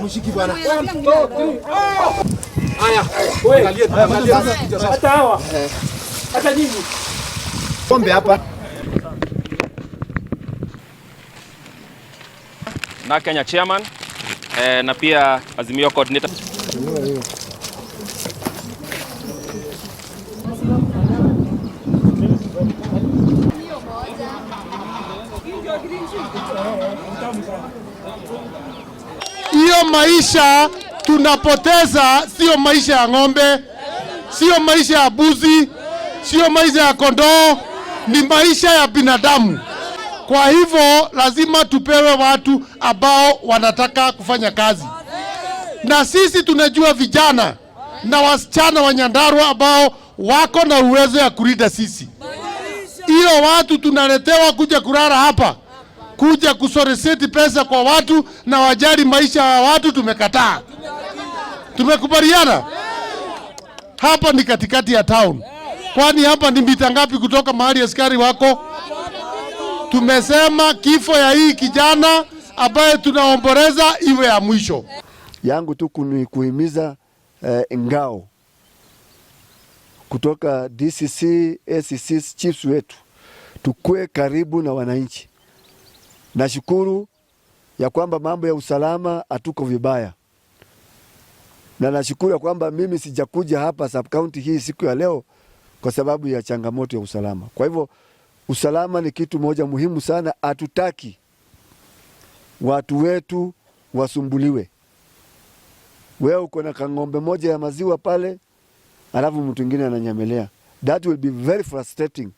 Mshiki bwana. Haya. Wewe angalia hata hawa. Hata nyinyi. Pombe hapa. Na Kenya chairman na pia Azimio coordinator. Hiyo maisha tunapoteza sio maisha ya ng'ombe, sio maisha ya buzi, sio maisha ya kondoo, ni maisha ya binadamu. Kwa hivyo lazima tupewe watu ambao wanataka kufanya kazi. Na sisi tunajua vijana na wasichana wa Nyandarua ambao wako na uwezo ya kulinda sisi. Hiyo watu tunaletewa kuja kulala hapa, kuja kusoreseti pesa kwa watu na wajali maisha ya watu, tumekataa. Tumekubaliana? Hapa ni katikati ya town. Kwani hapa ni mita ngapi kutoka mahali askari wako? Tumesema kifo ya hii kijana ambaye tunaomboleza iwe ya mwisho. Yangu tu kuhimiza ngao kutoka DCC, ACC, chiefs wetu tukue karibu na wananchi. Nashukuru ya kwamba mambo ya usalama hatuko vibaya. Na nashukuru ya kwamba mimi sijakuja hapa sub county hii siku ya leo kwa sababu ya changamoto ya usalama. Kwa hivyo usalama ni kitu moja muhimu sana, hatutaki watu wetu wasumbuliwe. Wewe uko na kang'ombe moja ya maziwa pale, alafu mtu mwingine ananyamelea. That will be very frustrating.